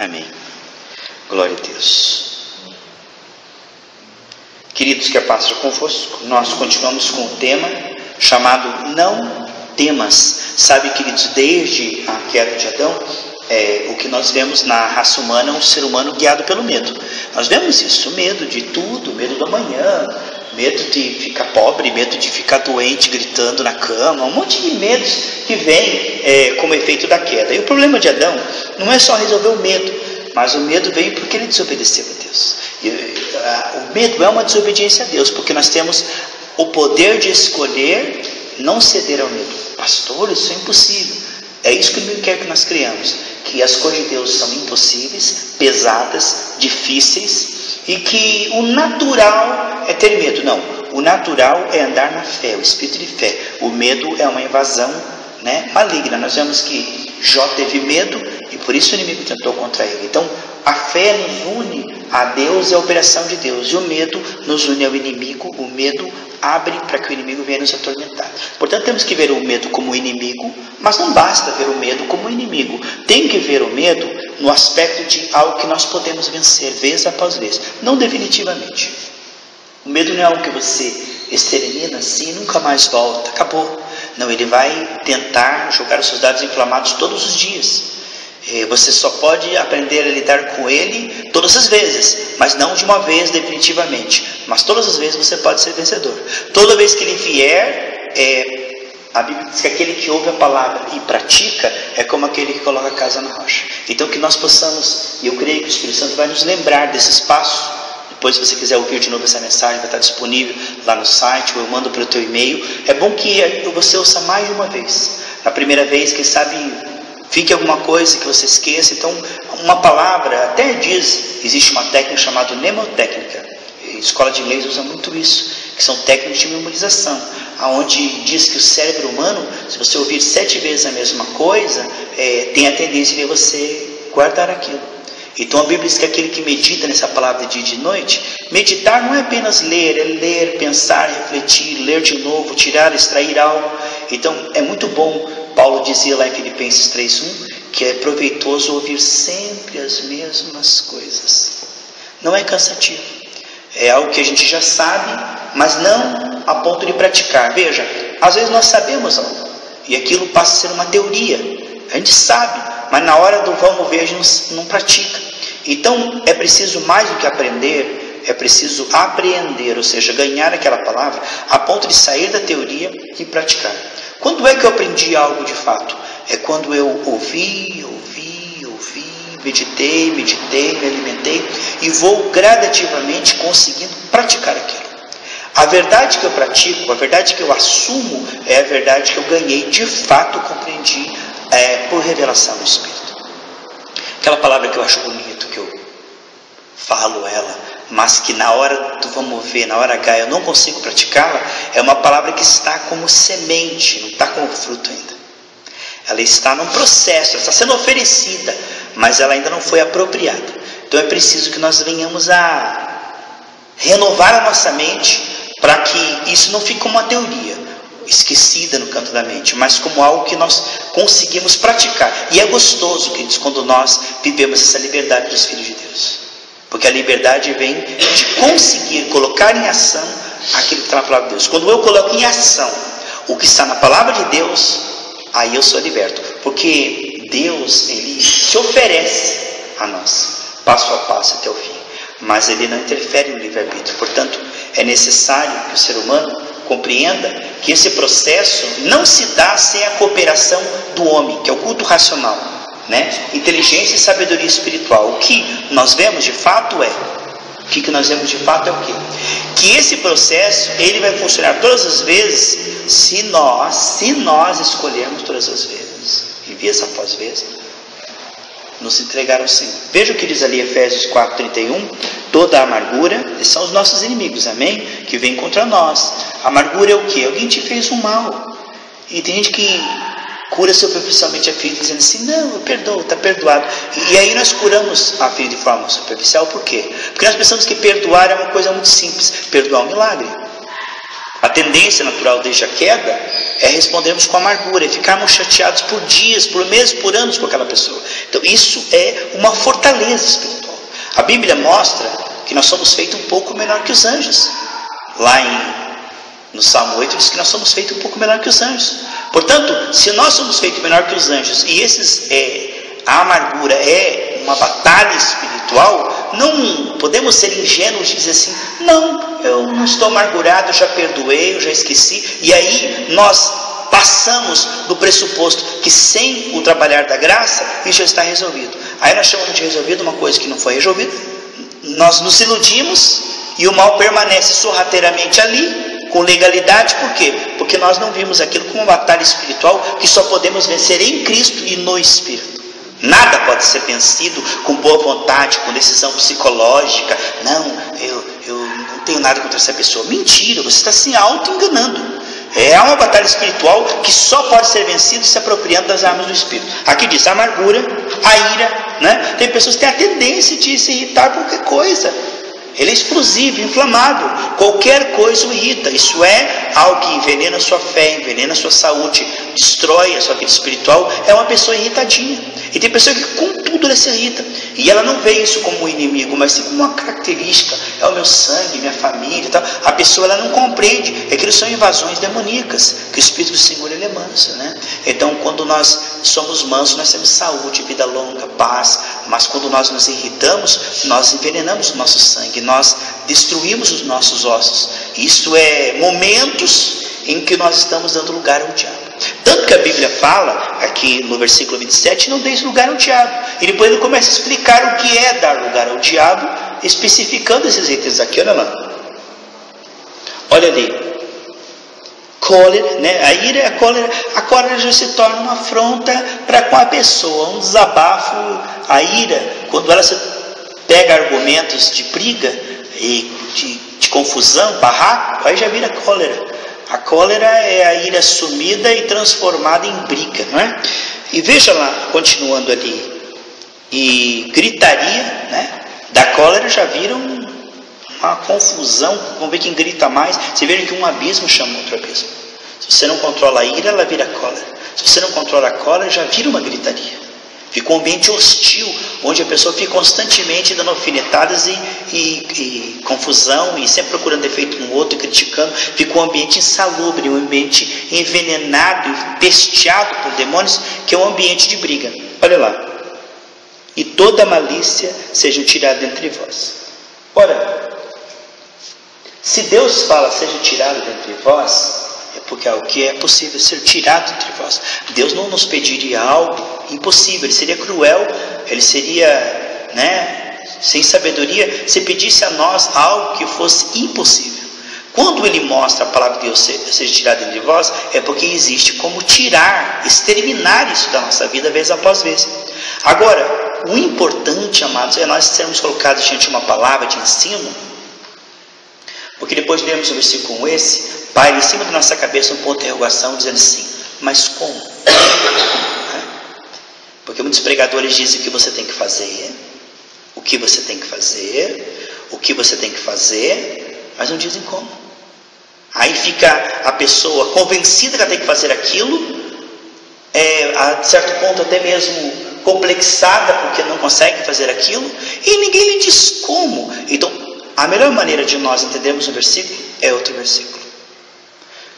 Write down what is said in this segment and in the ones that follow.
Amém. Glória a Deus. Queridos, que a paz seja convosco. Nós continuamos com o tema chamado Não Temas. Sabe, queridos, desde a queda de Adão, o que nós vemos na raça humana é um ser humano guiado pelo medo. Nós vemos isso, medo de tudo, medo do amanhã, medo de ficar pobre, medo de ficar doente gritando na cama, um monte de medos que vem como efeito da queda. E o problema de Adão não é só resolver o medo, mas o medo veio porque ele desobedeceu a Deus. O medo é uma desobediência a Deus, porque nós temos o poder de escolher não ceder ao medo. Pastor, isso é impossível. É isso que o inimigo quer que nós criamos, que as coisas de Deus são impossíveis, pesadas, difíceis, e que o natural é ter medo. Não, o natural é andar na fé, o espírito de fé. O medo é uma invasão maligna. Nós vemos que Jó teve medo e por isso o inimigo tentou contra ele. Então a fé nos une a Deus e a operação de Deus, e o medo nos une ao inimigo. O medo abre para que o inimigo venha nos atormentar. Portanto, temos que ver o medo como inimigo, mas não basta ver o medo como inimigo. Tem que ver o medo no aspecto de algo que nós podemos vencer vez após vez, não definitivamente. O medo não é algo que você extermina assim e nunca mais volta, acabou. Não, ele vai tentar jogar os seus dados inflamados todos os dias. Você só pode aprender a lidar com ele todas as vezes, mas não de uma vez definitivamente. Mas todas as vezes você pode ser vencedor. Toda vez que ele vier, a Bíblia diz que aquele que ouve a palavra e pratica é como aquele que coloca a casa na rocha. Então que nós possamos, e eu creio que o Espírito Santo vai nos lembrar desses passos. Depois, se você quiser ouvir de novo essa mensagem, vai estar disponível lá no site, ou eu mando para o teu e-mail. É bom que você ouça mais de uma vez. Na primeira vez, quem sabe fique alguma coisa que você esqueça. Então, uma palavra, até diz, existe uma técnica chamada mnemotécnica. A escola de inglês usa muito isso, que são técnicas de memorização, onde diz que o cérebro humano, se você ouvir 7 vezes a mesma coisa, tem a tendência de você guardar aquilo. Então a Bíblia diz que aquele que medita nessa palavra de dia e de noite, meditar não é apenas ler, é ler, pensar, refletir, ler de novo, tirar, extrair algo. Então é muito bom. Paulo dizia lá em Filipenses 3:1 que é proveitoso ouvir sempre as mesmas coisas. Não é cansativo, é algo que a gente já sabe, mas não a ponto de praticar. Veja, às vezes nós sabemos algo e aquilo passa a ser uma teoria, a gente sabe, mas na hora do vamos ver a gente não pratica. Então é preciso mais do que aprender, é preciso apreender, ou seja, ganhar aquela palavra a ponto de sair da teoria e praticar. Quando é que eu aprendi algo de fato? É quando eu ouvi, meditei, me alimentei e vou gradativamente conseguindo praticar aquilo. A verdade que eu pratico, a verdade que eu assumo é a verdade que eu ganhei, de fato compreendi por revelação do Espírito. Aquela palavra que eu acho bonito, que eu falo ela, mas que na hora do vamos ver, na hora H eu não consigo praticá-la, é uma palavra que está como semente, não está como fruto ainda. Ela está num processo, ela está sendo oferecida, mas ela ainda não foi apropriada. Então é preciso que nós venhamos a renovar a nossa mente, para que isso não fique como uma teoria esquecida no canto da mente, mas como algo que nós conseguimos praticar. E é gostoso, queridos, quando nós vivemos essa liberdade dos filhos de Deus, porque a liberdade vem de conseguir colocar em ação aquilo que está na palavra de Deus. Quando eu coloco em ação o que está na palavra de Deus, aí eu sou liberto, porque Deus, Ele se oferece a nós, passo a passo até o fim, mas Ele não interfere no livre-arbítrio. Portanto, é necessário que o ser humano compreenda que esse processo não se dá sem a cooperação do homem, que é o culto racional, inteligência e sabedoria espiritual. O que nós vemos de fato é o que nós vemos de fato é o quê? Que esse processo ele vai funcionar todas as vezes se nós escolhermos todas as vezes, e vez após vez, nos entregar ao Senhor. Veja o que diz ali Efésios 4:31, toda a amargura, esses são os nossos inimigos, amém? Que vem contra nós. A amargura é o quê? Alguém te fez um mal, e tem gente que cura superficialmente a ferida, dizendo assim, não, eu perdoo, está perdoado. E aí nós curamos a ferida de forma superficial, por quê? Porque nós pensamos que perdoar é uma coisa muito simples. Perdoar é um milagre. A tendência natural desde a queda é respondermos com amargura, é ficarmos chateados por dias, por meses, por anos com aquela pessoa. Então isso é uma fortaleza espiritual. A Bíblia mostra que nós somos feitos um pouco menor que os anjos. Lá no Salmo 8 diz que nós somos feitos um pouco menor que os anjos. Portanto, se nós somos feitos menor que os anjos e a amargura é uma batalha espiritual, não podemos ser ingênuos de dizer assim: não, eu não estou amargurado, eu já perdoei, eu já esqueci. E aí nós passamos do pressuposto que sem o trabalhar da graça isso já está resolvido. Aí nós chamamos de resolvido uma coisa que não foi resolvida. Nós nos iludimos e o mal permanece sorrateiramente ali, com legalidade. Por quê? Porque nós não vimos aquilo como uma batalha espiritual que só podemos vencer em Cristo e no Espírito. Nada pode ser vencido com boa vontade, com decisão psicológica. Não, eu não tenho nada contra essa pessoa. Mentira, você está se auto-enganando. É uma batalha espiritual que só pode ser vencido se apropriando das armas do Espírito. Aqui diz a amargura, a ira, né? Tem pessoas que têm a tendência de se irritar por qualquer coisa. Ele é explosivo, inflamável. Qualquer coisa o irrita. Isso é algo que envenena a sua fé, envenena a sua saúde, destrói a sua vida espiritual. É uma pessoa irritadinha. E tem pessoa que com tudo ela se irrita. E ela não vê isso como um inimigo, mas sim como uma característica. É o meu sangue, minha família e tal. A pessoa ela não compreende. É que são invasões demoníacas. Que o Espírito do Senhor ele é manso, né? Então quando nós somos mansos, nós temos saúde, vida longa, paz. Mas quando nós nos irritamos, nós envenenamos o nosso sangue. Nós destruímos os nossos ossos. Isso é momentos em que nós estamos dando lugar ao diabo. Tanto que a Bíblia fala, aqui no versículo 27, não deis lugar ao diabo. E depois ele começa a explicar o que é dar lugar ao diabo, especificando esses itens aqui. Olha lá. Olha ali. Cólera, né? A ira é a cólera já se torna uma afronta para com a pessoa, um desabafo. A ira, quando ela se pega argumentos de briga e de confusão, barraco, aí já vira cólera. A cólera é a ira sumida e transformada em briga, não é? E veja lá, continuando ali, e gritaria, né? Da cólera já vira uma confusão. Vamos ver quem grita mais. Você veja que um abismo chama outro abismo. Se você não controla a ira, ela vira cólera. Se você não controla a cólera, já vira uma gritaria. Fica um ambiente hostil, onde a pessoa fica constantemente dando alfinetadas e confusão, e sempre procurando defeito no outro, e criticando. Fica um ambiente insalubre, um ambiente envenenado e pesteado por demônios, que é um ambiente de briga. Olha lá. E toda malícia seja tirada entre vós. Ora, se Deus fala seja tirado dentre vós, é porque é o que é possível ser tirado entre vós. Deus não nos pediria algo impossível, Ele seria cruel, Ele seria, sem sabedoria, se pedisse a nós algo que fosse impossível. Quando Ele mostra a palavra de Deus seja tirada entre vós, é porque existe como tirar, exterminar isso da nossa vida vez após vez. Agora, o importante, amados, é nós sermos colocados diante de uma palavra de ensino, porque depois lemos o versículo esse, Pai, em cima da nossa cabeça um ponto de interrogação, dizendo assim, mas como? Porque muitos pregadores dizem o que você tem que fazer, o que você tem que fazer, o que você tem que fazer, mas não dizem como. Aí fica a pessoa convencida que ela tem que fazer aquilo, a certo ponto até mesmo complexada porque não consegue fazer aquilo, e ninguém lhe diz como. Então, a melhor maneira de nós entendermos um versículo é outro versículo.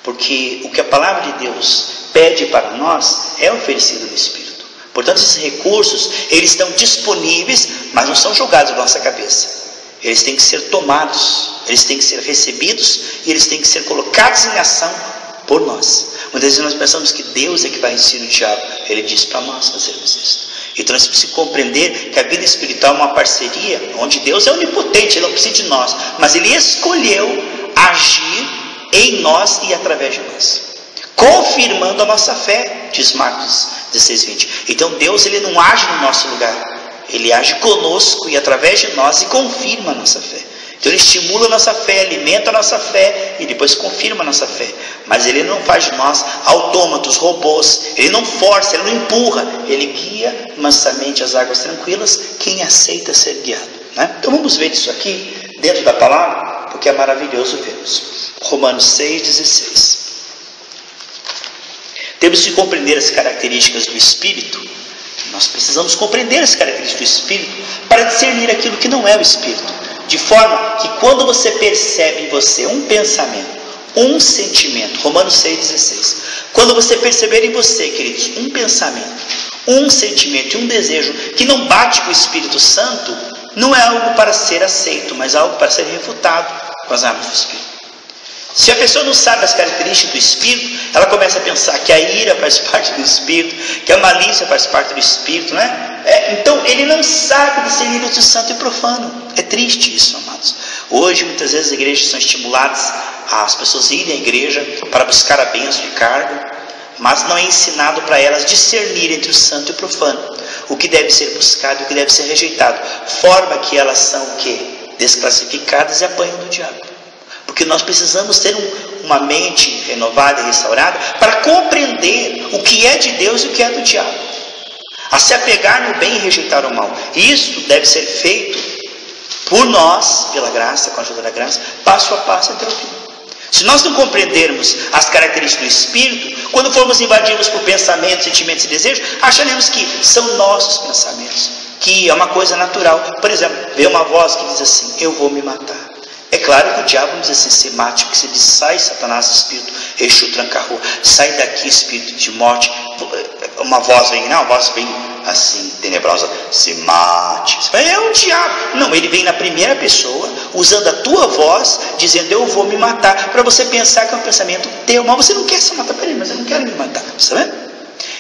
Porque o que a palavra de Deus pede para nós é oferecido no Espírito. Portanto, esses recursos, eles estão disponíveis, mas não são jogados na nossa cabeça. Eles têm que ser tomados, eles têm que ser recebidos e eles têm que ser colocados em ação por nós. Muitas vezes nós pensamos que Deus é que vai ensinar o diabo. Ele diz para nós fazermos isso. Então nós precisamos compreender que a vida espiritual é uma parceria, onde Deus é onipotente, Ele não precisa de nós, mas Ele escolheu agir em nós e através de nós, confirmando a nossa fé, diz Marcos 16:20. Então Deus ele não age no nosso lugar, Ele age conosco e através de nós e confirma a nossa fé. Então Ele estimula a nossa fé, alimenta a nossa fé e depois confirma a nossa fé. Mas Ele não faz de nós autômatos, robôs. Ele não força, Ele não empurra. Ele guia mansamente as águas tranquilas quem aceita ser guiado, né? Então vamos ver isso aqui dentro da palavra, porque é maravilhoso vermos. Romanos 6,16. Temos que compreender as características do Espírito. Nós precisamos compreender as características do Espírito para discernir aquilo que não é o Espírito. De forma que quando você percebe em você um pensamento, um sentimento, Romanos 6,16. Quando você perceber em você, queridos, um pensamento, um sentimento e um desejo que não bate com o Espírito Santo, não é algo para ser aceito, mas algo para ser refutado com as armas do Espírito. Se a pessoa não sabe as características do Espírito, ela começa a pensar que a ira faz parte do Espírito, que a malícia faz parte do Espírito, né? Então ele não sabe discernir entre o santo e o profano. É triste isso, amados. Hoje muitas vezes as igrejas são estimuladas as pessoas irem à igreja para buscar a bênção e cargo, mas não é ensinado para elas discernir entre o santo e o profano, o que deve ser buscado e o que deve ser rejeitado, forma que elas são o quê? Desclassificadas e apanham do diabo. Porque nós precisamos ter uma mente renovada e restaurada para compreender o que é de Deus e o que é do diabo, a se apegar no bem e rejeitar o mal. E isso deve ser feito por nós, pela graça, com a ajuda da graça, passo a passo até o fim. Se nós não compreendermos as características do Espírito, quando formos invadidos por pensamentos, sentimentos e desejos, acharemos que são nossos pensamentos, que é uma coisa natural. Por exemplo, vê uma voz que diz assim: eu vou me matar. É claro que o diabo diz assim: se mate, porque se diz: sai Satanás, espírito, Exu trancarrua, sai daqui, espírito de morte. Uma voz vem, não, uma voz vem assim, tenebrosa: se mate. É o diabo. Não, ele vem na primeira pessoa, usando a tua voz, dizendo: eu vou me matar, para você pensar que é um pensamento teu. Mas você não quer se matar. Peraí, mas eu não quero me matar, está vendo?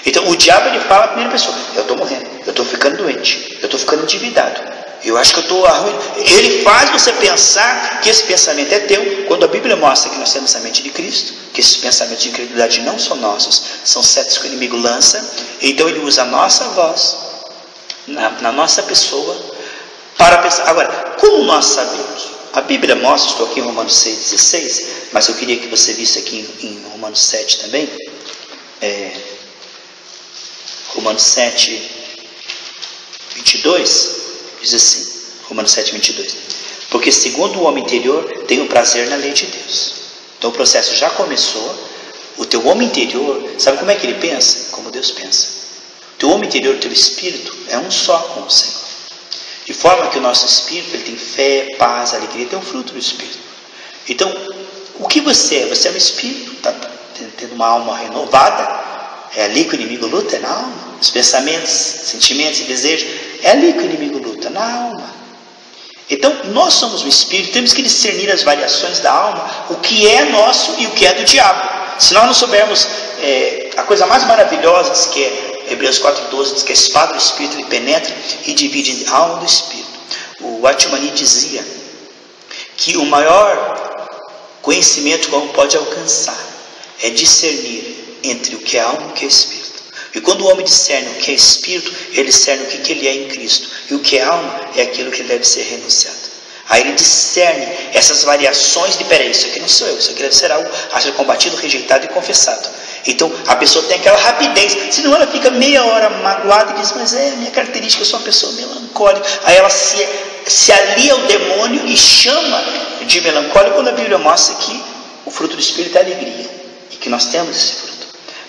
Então o diabo, ele fala a primeira pessoa: eu estou morrendo, eu estou ficando doente, eu estou ficando endividado, eu acho que eu estou arruinado. Ele faz você pensar que esse pensamento é teu, quando a Bíblia mostra que nós temos a mente de Cristo, que esses pensamentos de incredulidade não são nossos, são setas que o inimigo lança. Então ele usa a nossa voz, na nossa pessoa, para pensar. Agora, como nós sabemos? A Bíblia mostra, estou aqui em Romanos 6,16, mas eu queria que você visse aqui em Romanos 7 também. Romanos 7, 22, diz assim, Romanos 7, 22. Porque segundo o homem interior, tem o prazer na lei de Deus. Então o processo já começou. O teu homem interior, sabe como é que ele pensa? Como Deus pensa. O teu homem interior, o teu espírito, é um só com o Senhor. De forma que o nosso espírito, ele tem fé, paz, alegria, tem um fruto do espírito. Então, o que você é? Você é um espírito, está tendo uma alma renovada. É ali que o inimigo luta, é na alma. Os pensamentos, sentimentos e desejos, é ali que o inimigo luta, na alma. Então, nós somos o espírito, temos que discernir as variações da alma, o que é nosso e o que é do diabo. Se nós não soubermos a coisa mais maravilhosa, diz que é Hebreus 4,12, diz que a espada do espírito ele penetra e divide a alma do espírito. O Atmani dizia que o maior conhecimento que o homem pode alcançar é discernir entre o que é alma e o que é espírito. E quando o homem discerne o que é espírito, ele discerne o que ele é em Cristo. E o que é alma é aquilo que deve ser renunciado. Aí ele discerne essas variações de: peraí, isso aqui não sou eu, isso aqui deve ser algo a ser combatido, rejeitado e confessado. Então a pessoa tem aquela rapidez, senão ela fica meia hora magoada e diz: mas a minha característica, eu sou uma pessoa melancólica. Aí ela se alia ao demônio e chama de melancólico, quando a Bíblia mostra que o fruto do Espírito é alegria e que nós temos esse fruto.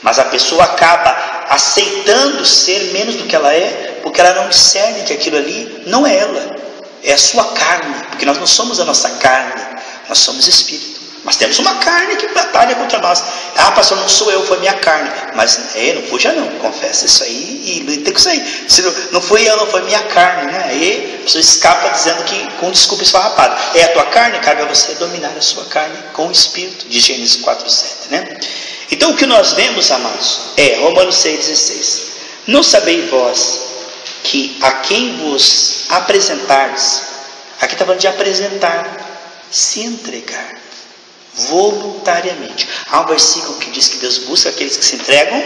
Mas a pessoa acaba aceitando ser menos do que ela é, porque ela não discerne que aquilo ali não é ela, é a sua carne, porque nós não somos a nossa carne, nós somos espírito. Mas temos uma carne que batalha contra nós. Ah, pastor, não sou eu, foi minha carne. Mas não fuja não, confessa isso aí e lida com isso aí. Se não foi eu, não foi minha carne, né? Aí a pessoa escapa dizendo que com desculpa esfarrapada. É a tua carne, cabe a você dominar a sua carne com o espírito, de Gênesis 4:7, né? Então o que nós vemos, amados, é Romanos 6,16. Não sabeis vós que a quem vos apresentardes, aqui está falando de apresentar, se entregar voluntariamente. Há um versículo que diz que Deus busca aqueles que se entregam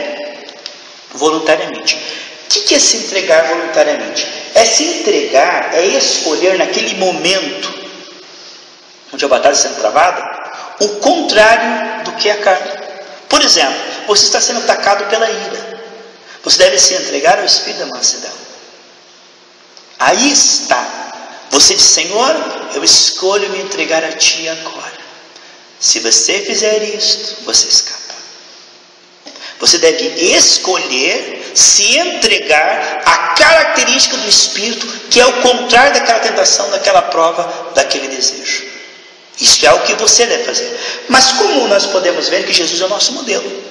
voluntariamente. O que é se entregar voluntariamente? É se entregar, é escolher naquele momento onde a batalha está sendo travada, o contrário do que é a carne. Por exemplo, você está sendo atacado pela ira. Você deve se entregar ao Espírito da mansidão. Aí está. Você diz: Senhor, eu escolho me entregar a Ti agora. Se você fizer isto, você escapa. Você deve escolher se entregar à característica do Espírito, que é o contrário daquela tentação, daquela prova, daquele desejo. Isso é o que você deve fazer. Mas como nós podemos ver que Jesus é o nosso modelo?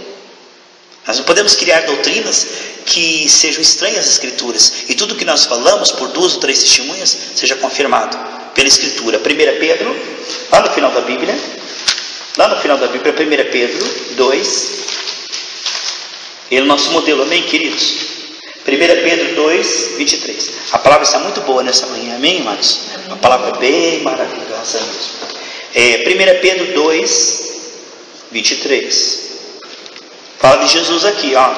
Nós não podemos criar doutrinas que sejam estranhas às Escrituras. E tudo que nós falamos, por 2 ou 3 testemunhas, seja confirmado pela Escritura. 1 Pedro, lá no final da Bíblia, 1 Pedro 2, ele é o nosso modelo, amém, queridos? 1 Pedro 2, 23. A palavra está muito boa nessa manhã, amém, irmãos? Uma palavra bem maravilhosa mesmo. 1 Pedro 2, 23. Fala de Jesus aqui, ó.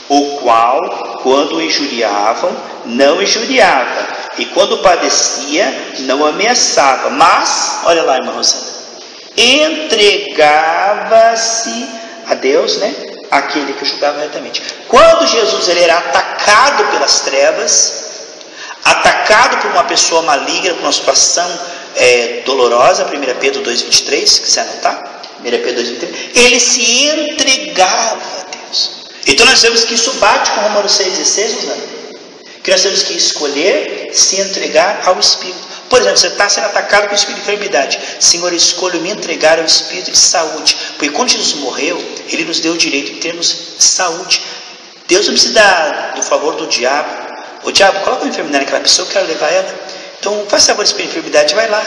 O qual, quando o injuriavam, não injuriava, e quando padecia, não ameaçava, mas, olha lá, irmã Rosana, entregava-se a Deus, né? Aquele que julgava retamente. Quando Jesus ele era atacado pelas trevas, atacado por uma pessoa maligna, por uma situação dolorosa, 1 Pedro 2,23, se quiser anotar, 1 Pedro 2,23, ele se entregava a Deus. Então nós vemos que isso bate com Romanos 6,16, que nós temos que escolher se entregar ao Espírito. Por exemplo, você está sendo atacado com o espírito de enfermidade. Senhor, eu escolho me entregar ao espírito de saúde. Porque quando Jesus morreu, Ele nos deu o direito de termos saúde. Deus não precisa do favor do diabo. O diabo, coloca uma enfermidade naquela pessoa, eu quero levar ela. Então, faz favor, espírito de enfermidade, vai lá.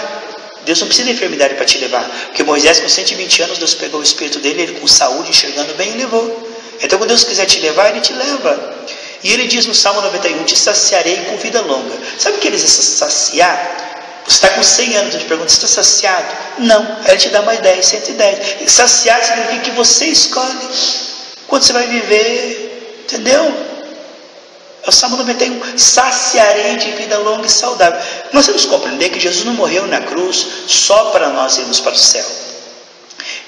Deus não precisa da enfermidade para te levar. Porque Moisés, com 120 anos, Deus pegou o espírito dele, ele com saúde, enxergando bem, e levou. Então, quando Deus quiser te levar, Ele te leva. E Ele diz no Salmo 91, te saciarei com vida longa. Sabe o que Ele diz saciar? Você está com 100 anos, eu te pergunto, você está saciado? Não, aí Ele te dá mais 10, 110. E saciar significa que você escolhe quando você vai viver, entendeu? É o Salmo 91, saciarei de vida longa e saudável. Nós temos que compreender que Jesus não morreu na cruz só para nós irmos para o céu.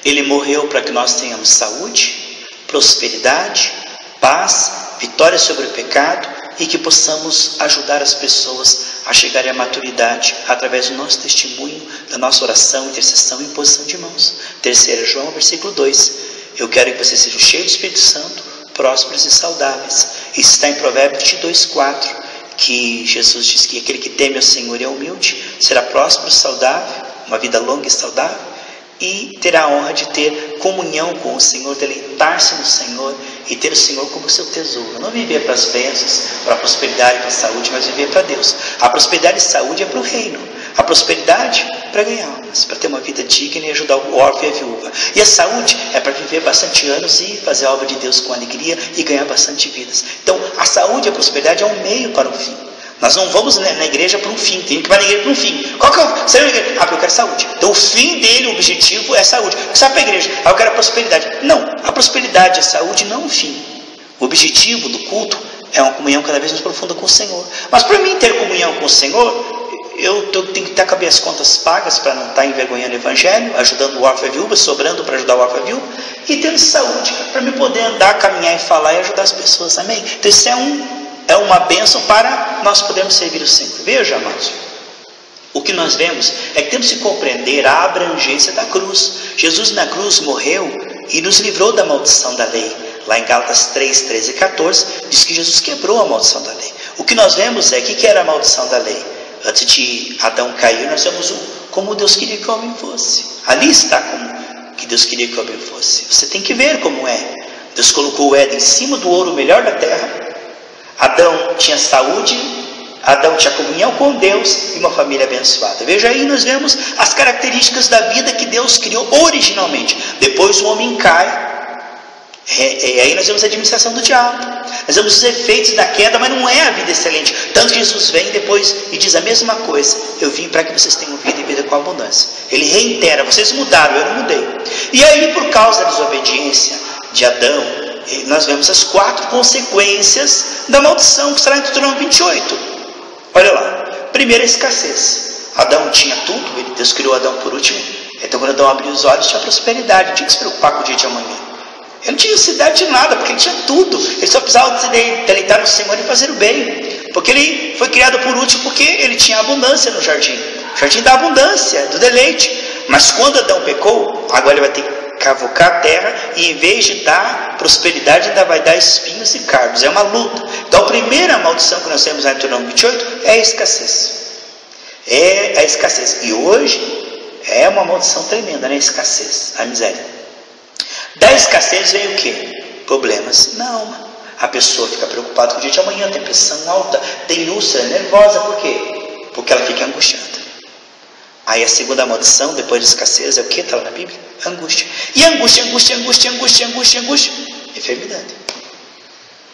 Ele morreu para que nós tenhamos saúde, prosperidade, paz, vitória sobre o pecado, e que possamos ajudar as pessoas a chegarem à maturidade através do nosso testemunho, da nossa oração, intercessão e imposição de mãos. 3 João, versículo 2. Eu quero que vocês sejam cheios do Espírito Santo, prósperos e saudáveis. Isso está em Provérbios 22:4, que Jesus diz que aquele que teme ao Senhor e é humilde será próspero, saudável, uma vida longa e saudável, e terá a honra de ter comunhão com o Senhor, deleitar-se no Senhor e ter o Senhor como seu tesouro. Não viver para as bênçãos, para a prosperidade, para a saúde, mas viver para Deus. A prosperidade e saúde é para o reino. A prosperidade para ganhar almas, para ter uma vida digna e ajudar o órfão e a viúva. E a saúde é para viver bastante anos e fazer a obra de Deus com alegria e ganhar bastante vidas. Então, a saúde e a prosperidade é um meio para o fim. Nós não vamos na igreja para um fim, tem que ir na igreja para um fim. Qual que é o... Você vai na igreja? Ah, porque eu quero saúde. Então o fim dele, o objetivo é saúde. Você vai para a igreja? Ah, eu quero a prosperidade. Não, a prosperidade e a saúde não é um fim. O objetivo do culto é uma comunhão cada vez mais profunda com o Senhor. Mas para mim ter comunhão com o Senhor, eu tenho que estar com as minhas contas pagas para não estar envergonhando o Evangelho, ajudando o órfão e a viúva, sobrando para ajudar o órfão e a viúva, e tendo saúde para me poder andar, caminhar e falar e ajudar as pessoas. Amém? Então isso é uma bênção para nós podermos servir o Senhor. Veja, amados, o que nós vemos é que temos que compreender a abrangência da cruz. Jesus na cruz morreu e nos livrou da maldição da lei. Lá em Gálatas 3, 13 e 14, diz que Jesus quebrou a maldição da lei. O que nós vemos é que era a maldição da lei. Antes de Adão cair, nós vemos como Deus queria que o homem fosse. Ali está como que Deus queria que o homem fosse. Você tem que ver como é. Deus colocou o Éden em cima do ouro melhor da terra. Adão tinha saúde, Adão tinha comunhão com Deus e uma família abençoada. Veja aí, nós vemos as características da vida que Deus criou originalmente. Depois o homem cai, e aí nós vemos a administração do diabo. Nós vemos os efeitos da queda, mas não é a vida excelente. Tanto que Jesus vem depois e diz a mesma coisa. Eu vim para que vocês tenham vida e vida com abundância. Ele reitera, vocês mudaram, eu não mudei. E aí, por causa da desobediência de Adão, nós vemos as 4 consequências da maldição que estará em Deuteronômio 28. Olha lá. Primeira, escassez. Adão tinha tudo, Deus criou Adão por último. Então quando Adão abriu os olhos, tinha prosperidade, não tinha que se preocupar com o dia de amanhã. Ele não tinha necessidade de nada, porque ele tinha tudo. Ele só precisava se deleitar no Senhor e fazer o bem. Porque ele foi criado por último, porque ele tinha abundância no jardim. O jardim da abundância, do deleite. Mas quando Adão pecou, agora ele vai ter que cavocar a terra, e em vez de dar prosperidade, ainda vai dar espinhos e cardos. É uma luta. Então a primeira maldição que nós temos na Deuteronômio 28 é a escassez. É a escassez. E hoje é uma maldição tremenda, né? A escassez, a miséria. Da escassez vem o quê? Problemas na alma. A pessoa fica preocupada com o dia de amanhã, tem pressão alta, tem úlcera, nervosa. Por quê? Porque ela fica angustiada. Aí a segunda maldição, depois da escassez, é o que? Está lá na Bíblia? Angústia. E angústia, enfermidade.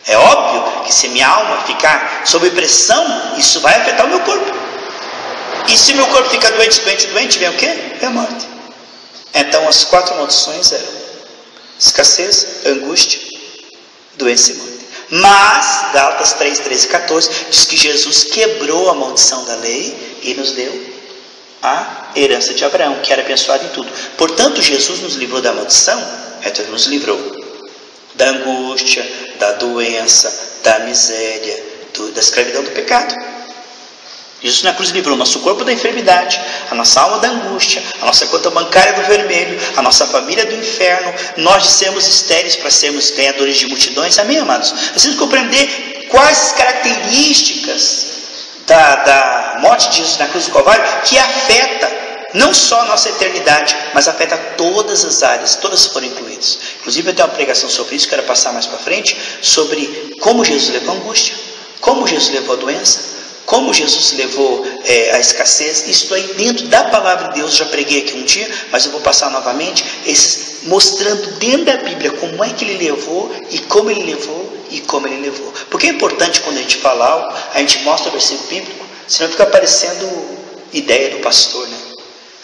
É óbvio que se minha alma ficar sob pressão, isso vai afetar o meu corpo. E se meu corpo fica doente, vem o quê? Vem a morte. Então as 4 maldições eram escassez, angústia, doença e morte. Mas, Gálatas 3, 13 e 14, diz que Jesus quebrou a maldição da lei e nos deu a herança de Abraão, que era abençoado em tudo. Portanto, Jesus nos livrou da maldição, então nos livrou da angústia, da doença, da miséria, da escravidão, do pecado. Jesus na cruz livrou o nosso corpo da enfermidade, a nossa alma da angústia, a nossa conta bancária do vermelho, a nossa família do inferno, nós de sermos estéreis para sermos ganhadores de multidões. Amém, amados? Nós temos que compreender quais as características da morte de Jesus na cruz do Calvário, que afeta não só a nossa eternidade, mas afeta todas as áreas, todas foram incluídas. Inclusive eu tenho uma pregação sobre isso, quero passar mais para frente, sobre como Jesus levou a angústia, como Jesus levou a doença, como Jesus levou a escassez. Isso aí dentro da palavra de Deus, já preguei aqui um dia, mas eu vou passar novamente, mostrando dentro da Bíblia como é que ele levou, e como ele levou, e como ele levou. Porque é importante quando a gente fala algo, a gente mostra o versículo bíblico, senão fica parecendo ideia do pastor, né?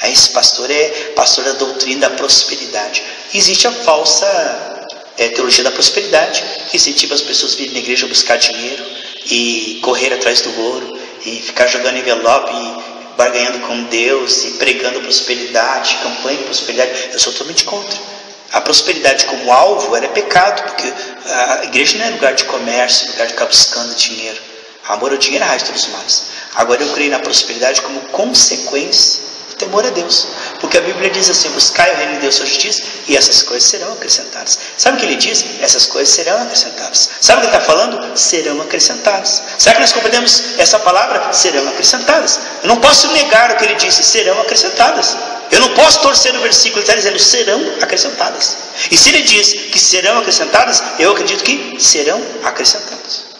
Aí esse pastor é pastor da doutrina da prosperidade. Existe a falsa teologia da prosperidade, que incentiva as pessoas a virem na igreja a buscar dinheiro e correr atrás do ouro e ficar jogando envelope e barganhando com Deus e pregando prosperidade, campanha de prosperidade. Eu sou totalmente contra. A prosperidade como alvo era pecado, porque a igreja não é lugar de comércio, lugar de ficar buscando dinheiro. Amor ao dinheiro é a raiz de todos os males. Agora eu creio na prosperidade como consequência do temor a Deus, porque a Bíblia diz assim: buscai o reino de Deus, sua justiça, e essas coisas serão acrescentadas. Sabe o que ele diz? Essas coisas serão acrescentadas. Sabe o que ele está falando? Serão acrescentadas. Será que nós compreendemos essa palavra? Serão acrescentadas. Eu não posso negar o que ele disse: serão acrescentadas. Eu não posso torcer o versículo, ele está dizendo serão acrescentadas. E se ele diz que serão acrescentadas, eu acredito que serão acrescentadas.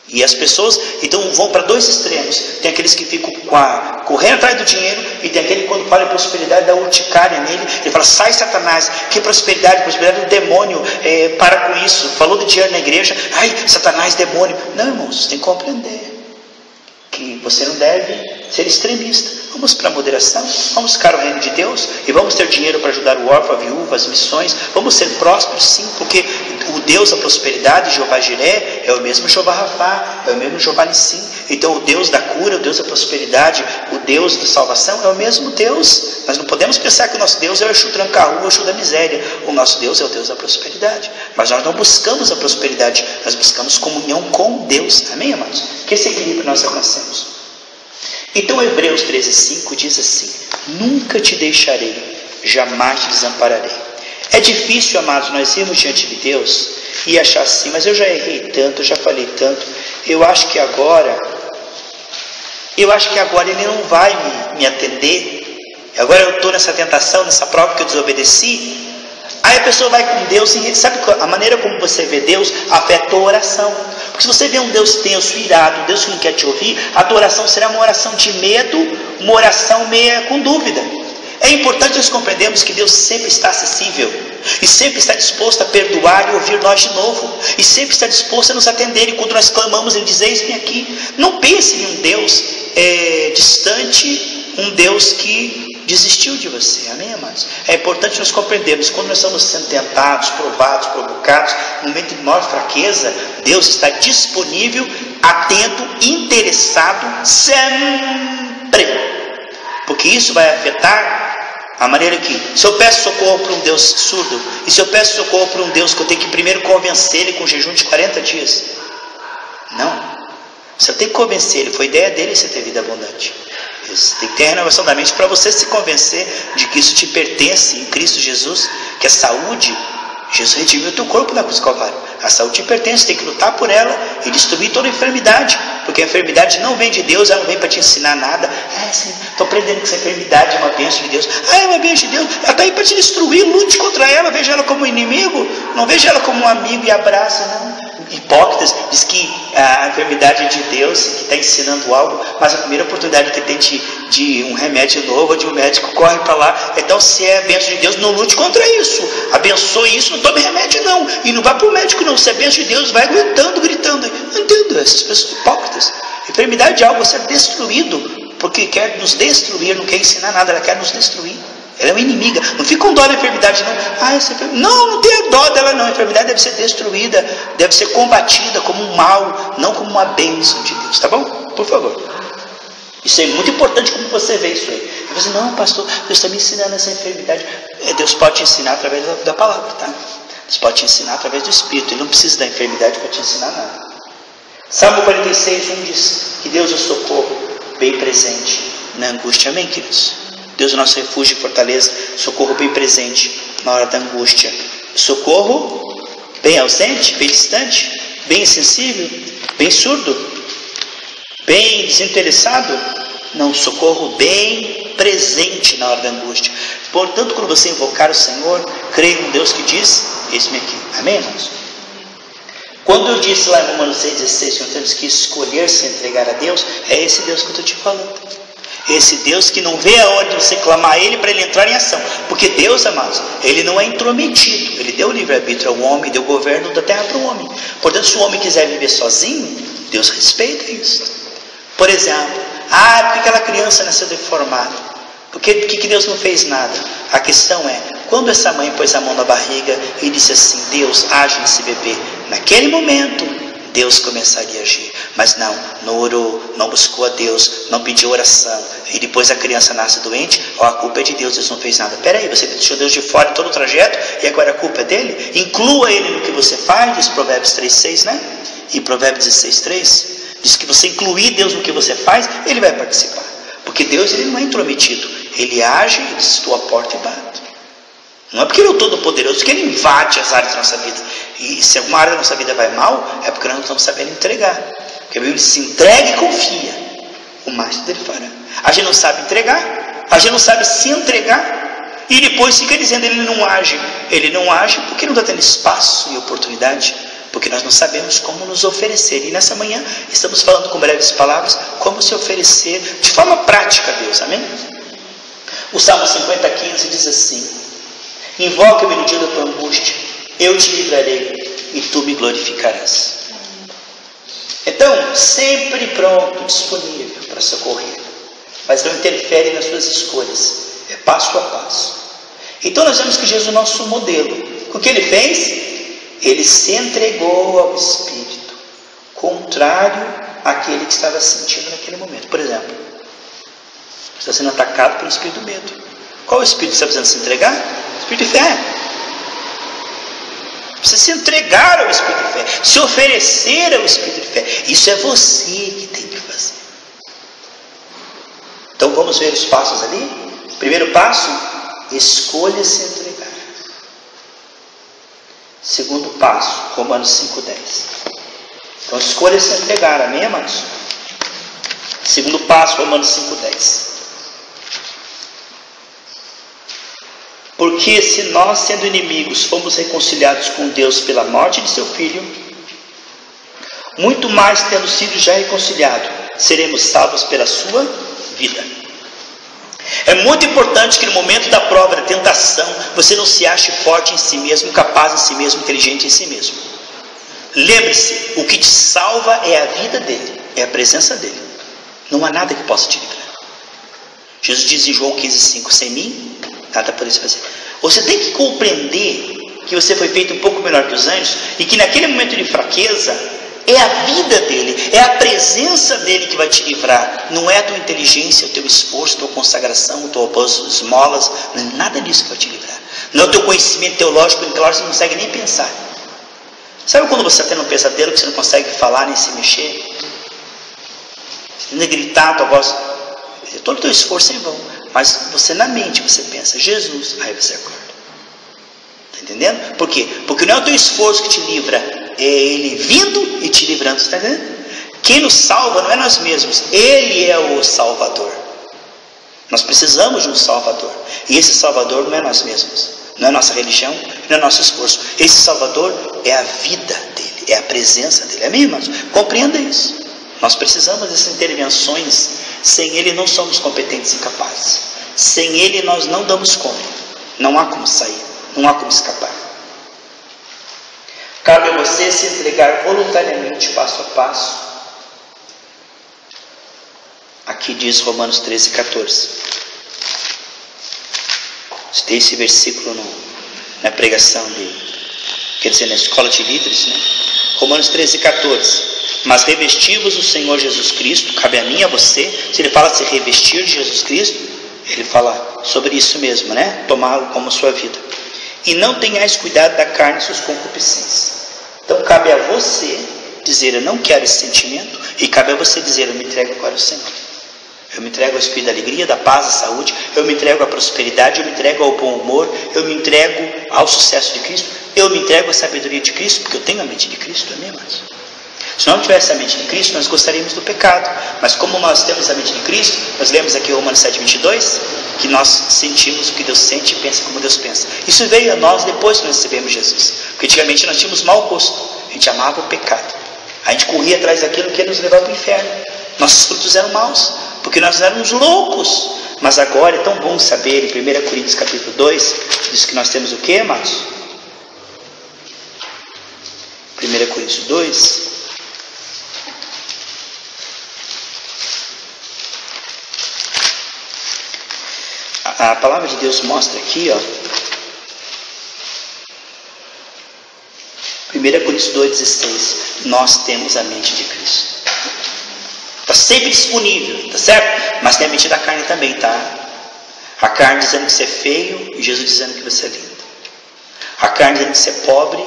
E as pessoas então vão para 2 extremos. Tem aqueles que ficam correndo atrás do dinheiro, e tem aquele que quando fala em prosperidade dá urticária nele. Ele fala: sai Satanás, que prosperidade do demônio, para com isso. Falou de dinheiro na igreja, ai Satanás, demônio. Não, irmãos, você tem que compreender que você não deve ser extremista. Vamos para a moderação, vamos buscar o reino de Deus e vamos ter dinheiro para ajudar o órfão, a viúva, as missões. Vamos ser prósperos, sim, porque o Deus da prosperidade, Jeová Jiré, é o mesmo Jeová Rafá, é o mesmo Jeová Nissim. Então o Deus da cura, o Deus da prosperidade, o Deus da salvação é o mesmo Deus. Nós não podemos pensar que o nosso Deus é o Exu Tranca-Rua, o Exu da miséria. O nosso Deus é o Deus da prosperidade. Mas nós não buscamos a prosperidade, nós buscamos comunhão com Deus. Amém, amados? Que esse equilíbrio nós alcancemos. Então Hebreus 13:5 diz assim: nunca te deixarei, jamais te desampararei. É difícil, amados, nós irmos diante de Deus e achar assim: mas eu já errei tanto, eu já falei tanto, eu acho que agora ele não vai me atender, agora eu estou nessa tentação, nessa prova que eu desobedeci. Aí a pessoa vai com Deus e sabe a maneira como você vê Deus afeta a tua oração. Porque se você vê um Deus tenso, irado, um Deus que não quer te ouvir, a tua oração será uma oração de medo, uma oração meia com dúvida. É importante nós compreendermos que Deus sempre está acessível e sempre está disposto a perdoar e ouvir nós de novo, e sempre está disposto a nos atender. E quando nós clamamos, Ele diz: eis-me aqui. Não pense em um Deus distante, um Deus que desistiu de você. Amém, amados? É importante nós compreendermos, quando nós estamos sendo tentados, provados, provocados, no momento de maior fraqueza, Deus está disponível, atento, interessado, sempre. Porque isso vai afetar a maneira que, se eu peço socorro para um Deus surdo, e se eu peço socorro para um Deus que eu tenho que primeiro convencer Ele com jejum de 40 dias, não. Se eu tenho que convencer Ele, foi ideia dele você ter vida abundante. Isso. Tem que ter a renovação da mente para você se convencer de que isso te pertence em Cristo Jesus, que a saúde, Jesus redimiu o teu corpo na cruz do Calvário. A saúde te pertence, tem que lutar por ela e destruir toda a enfermidade, porque a enfermidade não vem de Deus, ela não vem para te ensinar nada. Estou aprendendo que essa enfermidade é uma bênção de Deus. É uma bênção de Deus, ela está aí para te destruir, lute contra ela, veja ela como inimigo, não veja ela como um amigo e abraça, não. Hipócritas, diz que a enfermidade é de Deus, que está ensinando algo, mas a primeira oportunidade que tem de um remédio novo, ou de um médico, corre para lá. Então, se é a bênção de Deus, não lute contra isso, abençoe isso, não tome remédio não, e não vá para o médico não. Se é bênção de Deus, vai aguentando, gritando. Não entendo, essas pessoas hipócritas. Enfermidade é algo a ser destruído, porque quer nos destruir, não quer ensinar nada, ela quer nos destruir. Ela é uma inimiga. Não fica com dó da enfermidade, não. Essa enfermidade. Não tenha dó dela, não. A enfermidade deve ser destruída, deve ser combatida como um mal, não como uma bênção de Deus. Tá bom? Por favor. Isso é muito importante como você vê isso aí. Você não, pastor, Deus está me ensinando essa enfermidade. Deus pode te ensinar através da palavra, tá? Deus pode te ensinar através do Espírito. Ele não precisa da enfermidade para te ensinar nada. Salmo 46:1 diz que Deus é o socorro bem presente na angústia. Amém, queridos? Deus é o nosso refúgio e fortaleza, socorro bem presente na hora da angústia. Socorro bem ausente, bem distante, bem insensível, bem surdo, bem desinteressado. Não, socorro bem presente na hora da angústia. Portanto, quando você invocar o Senhor, creia em um Deus que diz, eis-me aqui. Amém, irmãos? Quando eu disse lá em Romanos 6,16, que nós temos que escolher se entregar a Deus, é esse Deus que eu estou te falando. Esse Deus que não vê a hora de você clamar a Ele para Ele entrar em ação. Porque Deus, amados, Ele não é intrometido. Ele deu o livre-arbítrio ao homem, deu o governo da terra para o homem. Portanto, se o homem quiser viver sozinho, Deus respeita isso. Por exemplo, por que aquela criança nasceu deformada? Por que Deus não fez nada? A questão é, quando essa mãe pôs a mão na barriga e disse assim, Deus, age nesse bebê. Naquele momento, Deus começaria a agir. Mas não orou, não buscou a Deus, não pediu oração. E depois a criança nasce doente, a culpa é de Deus, Deus não fez nada. Peraí, você deixou Deus de fora em todo o trajeto e agora a culpa é dele? Inclua Ele no que você faz, diz Provérbios 3,6, né? E Provérbios 16,3 diz que você incluir Deus no que você faz, Ele vai participar. Porque Deus, Ele não é intrometido. Ele age, Ele diz, estou à porta e bato. Não é porque Ele é o Todo-Poderoso que Ele invade as áreas da nossa vida. E se alguma área da nossa vida vai mal, é porque nós não estamos sabendo entregar. Porque a Bíblia diz, se entrega e confia, o mais dele fará. A gente não sabe entregar, a gente não sabe se entregar, e depois fica dizendo, Ele não age. Ele não age porque não está tendo espaço e oportunidade, porque nós não sabemos como nos oferecer. E nessa manhã estamos falando com breves palavras, como se oferecer de forma prática a Deus, amém? O Salmo 50,15 diz assim, invoca-me no dia da tua angústia, eu te livrarei e tu me glorificarás. Então, sempre pronto, disponível para socorrer, mas não interfere nas suas escolhas, é passo a passo. Então nós vemos que Jesus é o nosso modelo. O que Ele fez? Ele se entregou ao Espírito, contrário àquele que estava sentindo naquele momento. Por exemplo, está sendo atacado pelo Espírito do medo. Qual o Espírito que está precisando se entregar? O Espírito de fé. Precisa se entregar ao Espírito de fé, se oferecer ao Espírito de fé. Isso é você que tem que fazer. Então vamos ver os passos ali. Primeiro passo, escolha se entregar. Segundo passo, Romanos 5,10. Então escolha se entregar, amém, amados? Segundo passo, Romanos 5,10. Porque se nós, sendo inimigos, fomos reconciliados com Deus pela morte de seu Filho, muito mais, tendo sido já reconciliado, seremos salvos pela sua vida. É muito importante que no momento da prova, da tentação, você não se ache forte em si mesmo, capaz em si mesmo, inteligente em si mesmo. Lembre-se, o que te salva é a vida dele, é a presença dele. Não há nada que possa te livrar. Jesus diz em João 15,5, sem mim, nada podeis fazer. Você tem que compreender que você foi feito um pouco melhor que os anjos e que naquele momento de fraqueza é a vida dele, é a presença dele que vai te livrar. Não é a tua inteligência, o teu esforço, a tua consagração, o teu esmolas, não é nada disso que vai te livrar. Não é o teu conhecimento teológico, intelectual, você não consegue nem pensar. Sabe quando você está tendo um pesadelo que você não consegue falar nem se mexer? Você tenta gritar, a tua voz Todo o teu esforço é em vão. Mas você na mente, você pensa, Jesus, aí você acorda. Está entendendo? Por quê? Porque não é o teu esforço que te livra, é Ele vindo e te livrando. Está entendendo? Quem nos salva não é nós mesmos, Ele é o Salvador. Nós precisamos de um Salvador. E esse Salvador não é nós mesmos, não é nossa religião, não é nosso esforço. Esse Salvador é a vida dele, é a presença dele. Amém, irmãos? Compreenda isso. Nós precisamos dessas intervenções. Sem Ele não somos competentes e capazes. Sem Ele nós não damos conta. Não há como sair, não há como escapar. Cabe a você se entregar voluntariamente, passo a passo. Aqui diz Romanos 13, 14. Tem esse versículo na pregação dele. Quer dizer, na escola de líderes, né? Romanos 13, 14. Mas revesti-vos do Senhor Jesus Cristo. Cabe a mim e a você. Se ele fala se revestir de Jesus Cristo, ele fala sobre isso mesmo, né? Tomá-lo como sua vida. E não tenhais cuidado da carne e suas concupiscências. Então cabe a você dizer, eu não quero esse sentimento. E cabe a você dizer, eu me entrego para o Senhor. Eu me entrego ao Espírito da alegria, da paz, da saúde. Eu me entrego à prosperidade, eu me entrego ao bom humor. Eu me entrego ao sucesso de Cristo. Eu me entrego à sabedoria de Cristo, porque eu tenho a mente de Cristo, amém, irmãos? Se não tivesse a mente de Cristo, nós gostaríamos do pecado. Mas como nós temos a mente de Cristo, nós lemos aqui Romanos 7, 22, que nós sentimos o que Deus sente e pensa como Deus pensa. Isso veio a nós depois que nós recebemos Jesus. Porque antigamente nós tínhamos mau gosto. A gente amava o pecado. A gente corria atrás daquilo que ia nos levar para o inferno. Nossos frutos eram maus, porque nós éramos loucos. Mas agora é tão bom saber, em 1 Coríntios capítulo 2, diz que nós temos o que, amados? 1 Coríntios 2. A palavra de Deus mostra aqui, ó. 1 Coríntios 2,16. Nós temos a mente de Cristo. Está sempre disponível, tá certo? Mas tem a mente da carne também, tá? A carne dizendo que você é feio e Jesus dizendo que você é lindo. A carne dizendo que você é pobre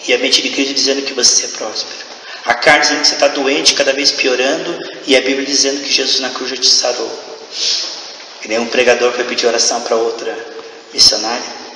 e a mente de Cristo dizendo que você é próspero. A carne dizendo que você está doente, cada vez piorando, e a Bíblia dizendo que Jesus na cruz já te sarou. E nem um pregador foi pedir oração para outra missionária.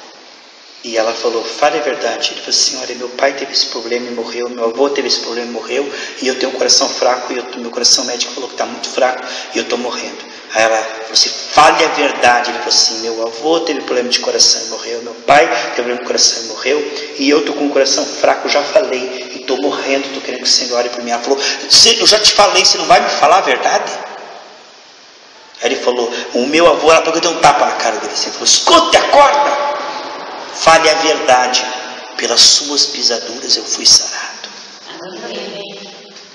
E ela falou, fale a verdade. Ele falou assim, olha, meu pai teve esse problema e morreu, meu avô teve esse problema e morreu, e eu tenho um coração fraco, e meu coração médico falou que está muito fraco, e eu estou morrendo. Aí ela falou assim, fale a verdade. Ele falou assim, meu avô teve problema de coração e morreu, meu pai teve problema de coração e morreu, e eu estou com um coração fraco, já falei, e estou morrendo, estou querendo que o Senhor ore por mim. Ela falou, eu já te falei, você não vai me falar a verdade? Aí ele falou, o meu avô, ela pegou e deu um tapa na cara dele, assim, falou, escute, acorda! Fale a verdade, pelas suas pisaduras eu fui sarado.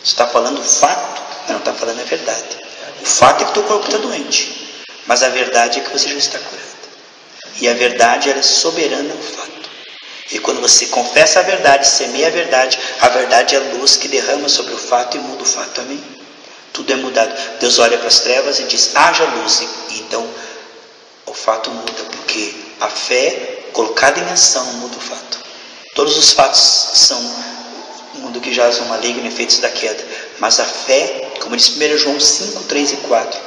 Você está falando o fato, mas não está falando a verdade. O fato é que teu corpo está doente, mas a verdade é que você já está curado. E a verdade, ela é soberana ao fato. E quando você confessa a verdade, semeia a verdade é a luz que derrama sobre o fato e muda o fato, amém? Tudo é mudado. Deus olha para as trevas e diz, haja luz, e então o fato muda, porque a fé colocada em ação muda o fato. Todos os fatos são o mundo que jaz no maligno, efeitos da queda. Mas a fé, como diz 1 João 5, 3 e 4,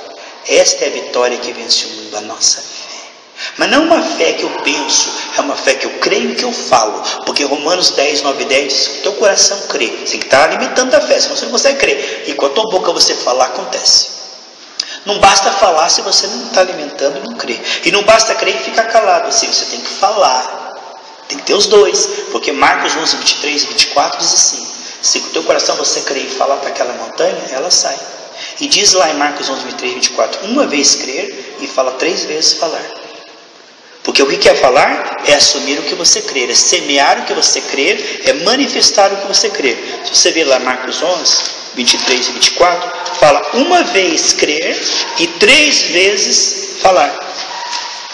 esta é a vitória que vence o mundo, a nossa fé. Mas não uma fé que eu penso, é uma fé que eu creio e que eu falo. Porque Romanos 10, 9 e 10 diz que o teu coração crê. Você tem que estar alimentando a fé, senão você não consegue crer. E com a tua boca você falar, acontece. Não basta falar se você não está alimentando e não crê. E não basta crer e ficar calado. Assim, você tem que falar. Tem que ter os dois. Porque Marcos 11, 23 e 24 diz assim, se com o teu coração você crer e falar para aquela montanha, ela sai. E diz lá em Marcos 11, 23 e 24, uma vez crer e fala 3 vezes falar. Porque o que é falar? É assumir o que você crer, é semear o que você crer, é manifestar o que você crer. Se você ver lá Marcos 11, 23 e 24, fala uma vez crer e 3 vezes falar.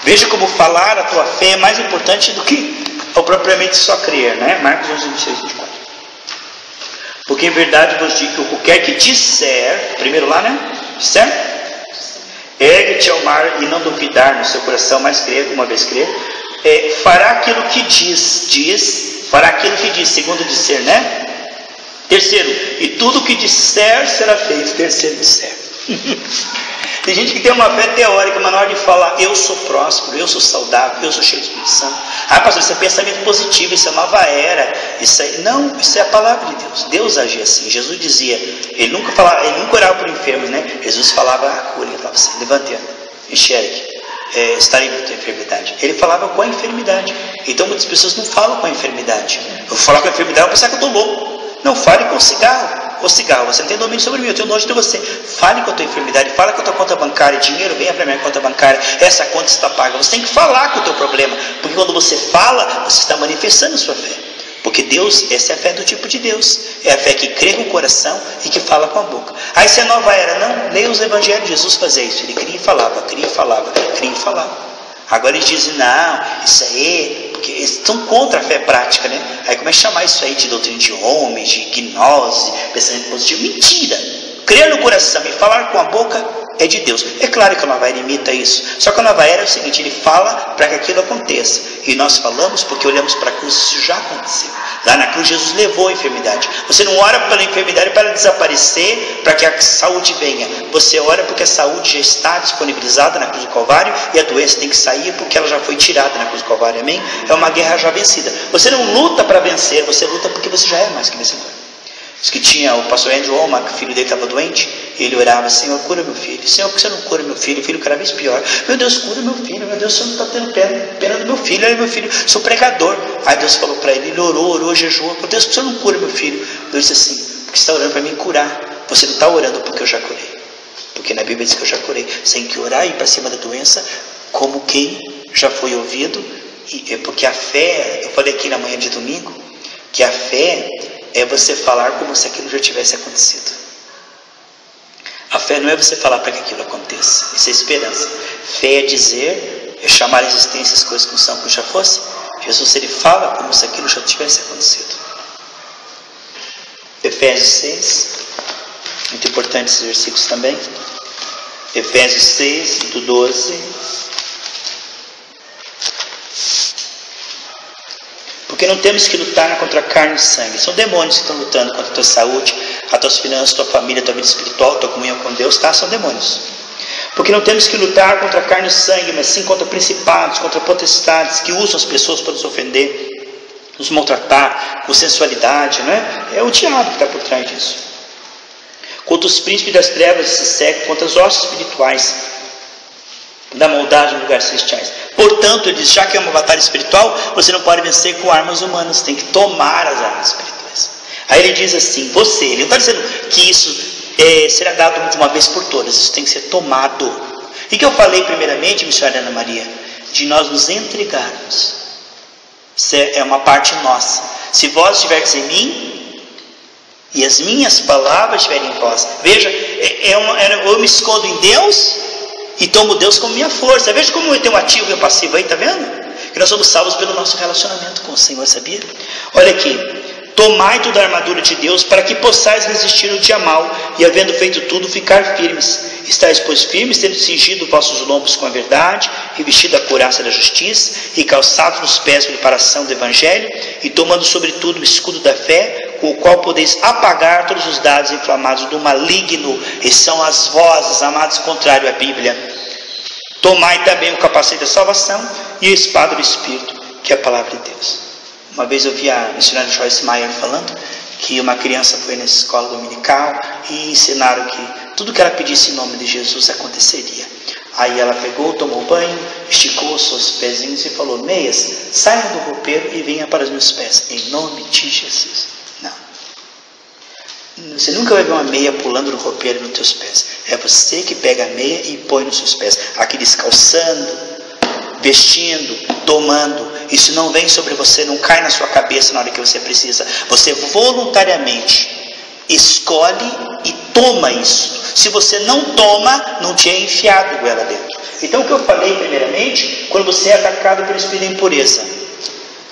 Veja como falar a tua fé é mais importante do que propriamente só crer, né? Marcos 11, 23 e 24. Porque em verdade vos digo que qualquer que disser, primeiro lá, né? Disser? Ergue-te ao mar e não duvidar no seu coração, mas crer, uma vez crer, fará aquilo que diz, fará aquilo que diz, segundo disser, né? Terceiro, e tudo que disser será feito, terceiro disser. Tem gente que tem uma fé teórica, mas na hora de falar, eu sou próspero, eu sou saudável, eu sou cheio do Espírito Santo. Ah, pastor, isso é pensamento positivo, isso é nova era. Não, isso é a palavra de Deus. Deus agia assim. Jesus dizia, ele nunca orava por enfermos, né? Jesus falava a cura, ele falava assim, levante, enxergue, está livre da tua enfermidade. Ele falava com a enfermidade. Então muitas pessoas não falam com a enfermidade. Eu vou falar com a enfermidade, eu vou pensar que eu estou louco. Não, fale com o cigarro. Ô cigarro, você não tem domínio sobre mim, eu tenho nojo de você. Fale com a tua enfermidade, fala com a tua conta bancária, dinheiro, venha para minha conta bancária, essa conta está paga. Você tem que falar com o teu problema, porque quando você fala, você está manifestando a sua fé. Porque Deus, essa é a fé do tipo de Deus. É a fé que crê com o coração e que fala com a boca. Aí se é nova era, não, leia os evangelhos, Jesus fazia isso. Ele cria e falava, cria e falava, cria e falava. Agora eles dizem, não, isso aí, porque eles estão contra a fé prática, né? Aí como é chamar isso aí de doutrina de homens, de gnose, pensamento positivo? Mentira! Crer no coração e falar com a boca é de Deus. É claro que a nova era imita isso. Só que a nova era é o seguinte, ele fala para que aquilo aconteça. E nós falamos porque olhamos para a cruz, isso já aconteceu. Lá na cruz Jesus levou a enfermidade. Você não ora pela enfermidade para desaparecer, para que a saúde venha. Você ora porque a saúde já está disponibilizada na cruz do Calvário e a doença tem que sair porque ela já foi tirada na cruz do Calvário. Amém? É uma guerra já vencida. Você não luta para vencer, você luta porque você já é mais que vencedor. Diz que tinha o pastor Andrew Oma, que o filho dele estava doente, e ele orava, Senhor, cura meu filho. Senhor, por que você não cura meu filho? O filho cada vez pior. Meu Deus, cura meu filho. Meu Deus, o Senhor não está tendo pena do meu filho. Olha meu filho, sou pregador. Aí Deus falou para ele, ele orou, jejuou. Meu Deus, por que você não cura meu filho? Deus disse assim, porque você está orando para mim curar. Você não está orando porque eu já curei. Porque na Bíblia diz que eu já curei. Você tem que orar e ir para cima da doença, como quem já foi ouvido. Porque a fé, eu falei aqui na manhã de domingo, que a fé é você falar como se aquilo já tivesse acontecido. A fé não é você falar para que aquilo aconteça. Isso é esperança. Fé é dizer, é chamar a existência as coisas como são, como já fosse. Jesus, ele fala como se aquilo já tivesse acontecido. Efésios 6, muito importante esses versículos também. Efésios 6, do 12. Porque não temos que lutar contra carne e sangue. São demônios que estão lutando contra a tua saúde, as tuas finanças, a tua família, a tua vida espiritual, a tua comunhão com Deus, tá? São demônios. Porque não temos que lutar contra carne e sangue, mas sim contra principados, contra potestades que usam as pessoas para nos ofender, nos maltratar com sensualidade, né? É o diabo que está por trás disso. Contra os príncipes das trevas desse século, contra as hostes espirituais da maldade em lugares celestiais. Portanto, ele diz, já que é uma batalha espiritual, você não pode vencer com armas humanas, tem que tomar as armas espirituais. Aí ele diz assim, ele não está dizendo que isso será dado de uma vez por todas, isso tem que ser tomado. E que eu falei primeiramente, missionária Ana Maria, de nós nos entregarmos. Isso é uma parte nossa. Se vós estiverdes em mim, e as minhas palavras estiverem em vós. Veja, eu me escondo em Deus e tomo Deus como minha força. Veja como tem um ativo e um passivo aí, está vendo? Que nós somos salvos pelo nosso relacionamento com o Senhor, sabia? Olha aqui, tomai toda a armadura de Deus para que possais resistir no dia mau e havendo feito tudo, ficar firmes. Estais, pois, firmes, tendo cingido vossos lombos com a verdade, e vestido a couraça da justiça, e calçados nos pés a preparação do Evangelho, e tomando sobretudo o escudo da fé, com o qual podeis apagar todos os dados inflamados do maligno, e são as vozes, amados, contrário à Bíblia. Tomai também o capacete da salvação e a espada do Espírito, que é a palavra de Deus. Uma vez eu vi a missionária Joyce Meyer falando que uma criança foi na escola dominical e ensinaram que tudo que ela pedisse em nome de Jesus aconteceria. Aí ela pegou, tomou banho, esticou os seus pezinhos e falou, meias, saiam do roupeiro e venham para os meus pés, em nome de Jesus. Não. Você nunca vai ver uma meia pulando no roupeiro nos teus pés. É você que pega a meia e põe nos seus pés. Aqui descalçando, vestindo, tomando. Isso não vem sobre você, não cai na sua cabeça na hora que você precisa. Você voluntariamente escolhe e toma isso. Se você não toma, não te é enfiado goela dentro. Então o que eu falei primeiramente, quando você é atacado pelo espírito da impureza,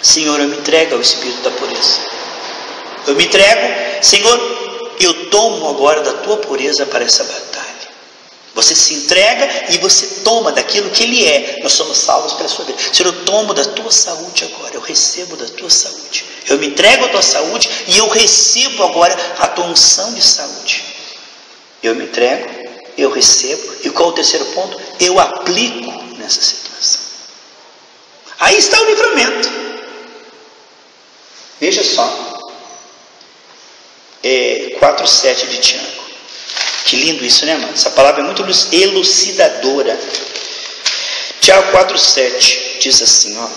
Senhor, eu me entrego ao espírito da pureza. Eu me entrego, Senhor, eu tomo agora da tua pureza para essa batalha. Você se entrega e você toma daquilo que Ele é. Nós somos salvos pela sua vida. Senhor, eu tomo da tua saúde agora. Eu recebo da tua saúde. Eu me entrego à tua saúde e eu recebo agora a tua unção de saúde. Eu me entrego eu recebo. E qual é o terceiro ponto? Eu aplico nessa situação. Aí está o livramento. Veja só. 4:7 de Tiago. Que lindo isso, né, mano? Essa palavra é muito elucidadora. Tiago 4:7 diz assim, ó: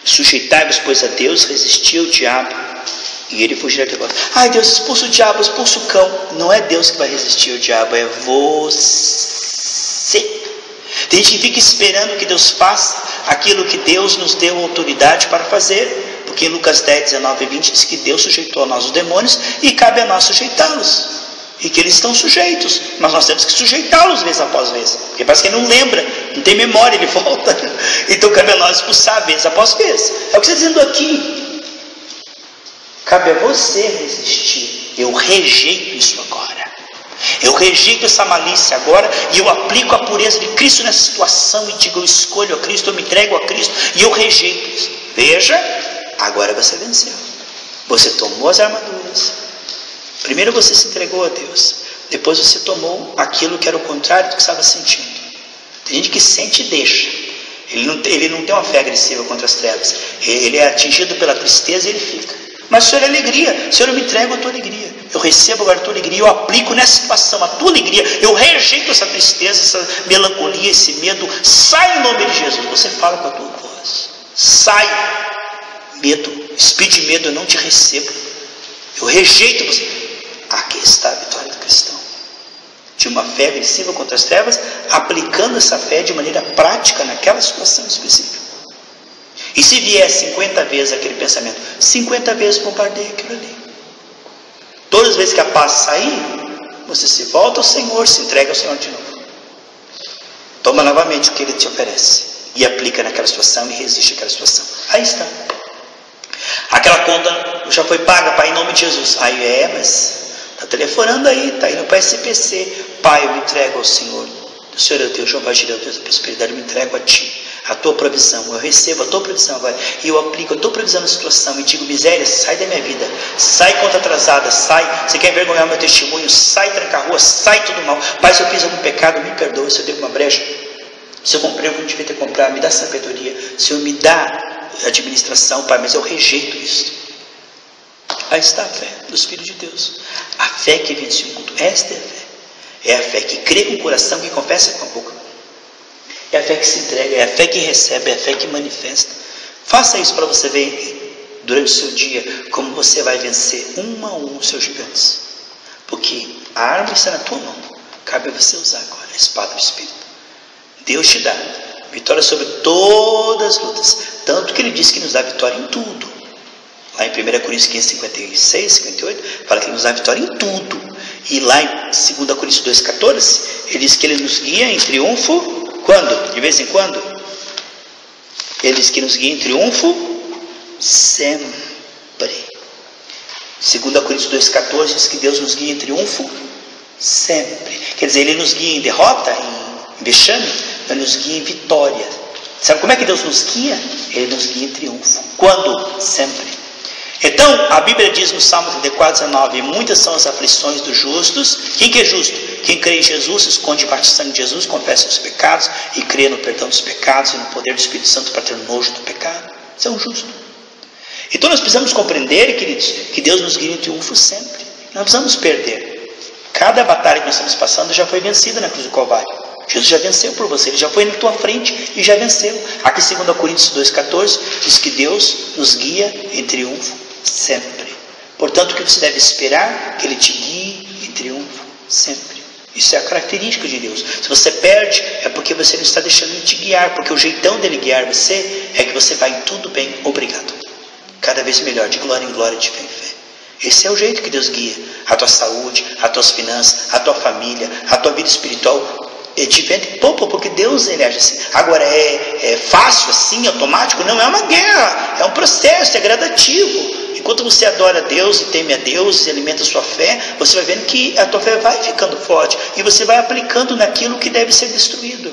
sujeitai-vos, pois, a Deus, resisti ao diabo, e ele fugirá de vós. Ai, Deus, expulsa o diabo, expulsa o cão. Não é Deus que vai resistir ao diabo, é você. Tem gente que fica esperando que Deus faça aquilo que Deus nos deu autoridade para fazer, porque em Lucas 10:19-20 diz que Deus sujeitou a nós os demônios e cabe a nós sujeitá-los, e que eles estão sujeitos, mas nós temos que sujeitá-los vez após vez, porque parece que ele não lembra, não tem memória, ele volta. Então cabe a nós expulsar vez após vez. É o que está dizendo aqui. Cabe a você resistir. Eu rejeito isso agora. Eu rejeito essa malícia agora, e eu aplico a pureza de Cristo nessa situação, e digo, eu escolho a Cristo, eu me entrego a Cristo, e eu rejeito isso. Veja, agora você venceu. Você tomou as armaduras. Primeiro você se entregou a Deus, depois você tomou aquilo que era o contrário do que estava sentindo. Tem gente que sente e deixa. Ele não tem uma fé agressiva contra as trevas. Ele é atingido pela tristeza e ele fica. Mas o Senhor é alegria. Senhor, eu me entrego a tua alegria. Eu recebo agora a tua alegria. Eu aplico nessa situação a tua alegria. Eu rejeito essa tristeza, essa melancolia, esse medo. Sai em nome de Jesus. Você fala com a tua voz. Sai. Medo. Espírito de medo, eu não te recebo. Eu rejeito você. Aqui está a vitória do cristão. De uma fé agressiva contra as trevas, aplicando essa fé de maneira prática naquela situação específica. E se vier 50 vezes aquele pensamento, 50 vezes bombardeia aquilo ali. Todas as vezes que a paz sair, você se volta ao Senhor, se entrega ao Senhor de novo. Toma novamente o que Ele te oferece e aplica naquela situação e resiste àquela situação. Aí está. Aquela conta já foi paga, Pai, em nome de Jesus. Aí mas está telefonando aí, está indo para a SPC. Pai, eu me entrego ao Senhor. O Senhor é o Deus, Jeová Jireh, o Deus da prosperidade, eu me entrego a Ti, a Tua provisão. Eu recebo a Tua provisão agora, e eu aplico a Tua provisão na situação, e digo, miséria, sai da minha vida, sai conta atrasada, sai, você quer envergonhar o meu testemunho, sai, tranca a rua, sai tudo mal. Pai, se eu fiz algum pecado, me perdoe, se eu dei uma brecha, se eu comprei o que não devia ter comprado, me dá sabedoria, Senhor, me dá administração, Pai, mas eu rejeito isso. Aí está a fé dos filhos de Deus, a fé que vence o mundo. Esta é a fé. É a fé que crê com o coração, que confessa com a boca. É a fé que se entrega, é a fé que recebe, é a fé que manifesta. Faça isso para você ver durante o seu dia como você vai vencer um a um os seus gigantes. Porque a arma está na tua mão. Cabe a você usar agora a espada do Espírito. Deus te dá vitória sobre todas as lutas. Tanto que Ele disse que nos dá vitória em tudo. Lá em 1 Coríntios 15, 56, 58, fala que Ele nos dá vitória em tudo. E lá em 2 Coríntios 2,14, Ele diz que Ele nos guia em triunfo, quando? De vez em quando? Ele diz que nos guia em triunfo sempre. 2 Coríntios 2,14 diz que Deus nos guia em triunfo sempre. Quer dizer, Ele nos guia em derrota, em vexame, Ele nos guia em vitória. Sabe como é que Deus nos guia? Ele nos guia em triunfo. Quando? Sempre. Então, a Bíblia diz no Salmo 34, 19, muitas são as aflições dos justos. Quem que é justo? Quem crê em Jesus, se esconde debaixo do sangue de Jesus, confessa os pecados e crê no perdão dos pecados e no poder do Espírito Santo para ter nojo do pecado. Isso é um justo. Então nós precisamos compreender, queridos, que Deus nos guia em triunfo sempre. Não precisamos perder. Cada batalha que nós estamos passando já foi vencida na cruz do Calvário. Jesus já venceu por você, Ele já foi na tua frente e já venceu. Aqui 2 Coríntios 2,14 diz que Deus nos guia em triunfo sempre. Portanto, o que você deve esperar? Que Ele te guie em triunfo sempre. Isso é a característica de Deus. Se você perde, é porque você não está deixando Ele te guiar, porque o jeitão dele guiar você é que você vai em tudo bem, obrigado. Cada vez melhor, de glória em glória, de fé em fé. Esse é o jeito que Deus guia a tua saúde, as tuas finanças, a tua família, a tua vida espiritual. De vento em popa, porque Deus ele age assim. Agora é fácil assim, automático? Não, é uma guerra, é um processo, é gradativo. Enquanto você adora a Deus e teme a Deus e alimenta a sua fé, você vai vendo que a tua fé vai ficando forte e você vai aplicando naquilo que deve ser destruído,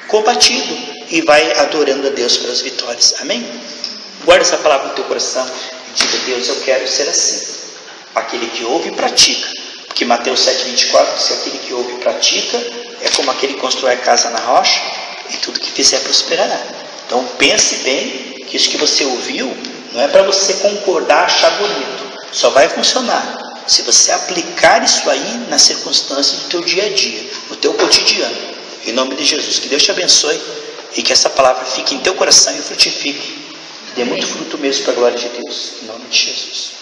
combatido, e vai adorando a Deus pelas vitórias. Amém? Guarda essa palavra no teu coração e diga: Deus, eu quero ser assim, aquele que ouve e pratica, Porque Mateus 7,24 diz que aquele que ouve e pratica é como aquele que constrói a casa na rocha, e tudo que fizer prosperará. Então pense bem que isso que você ouviu não é para você concordar, achar bonito. Só vai funcionar se você aplicar isso aí nas circunstâncias do teu dia a dia, no teu cotidiano. Em nome de Jesus, que Deus te abençoe e que essa palavra fique em teu coração e frutifique. Dê muito fruto mesmo para a glória de Deus. Em nome de Jesus.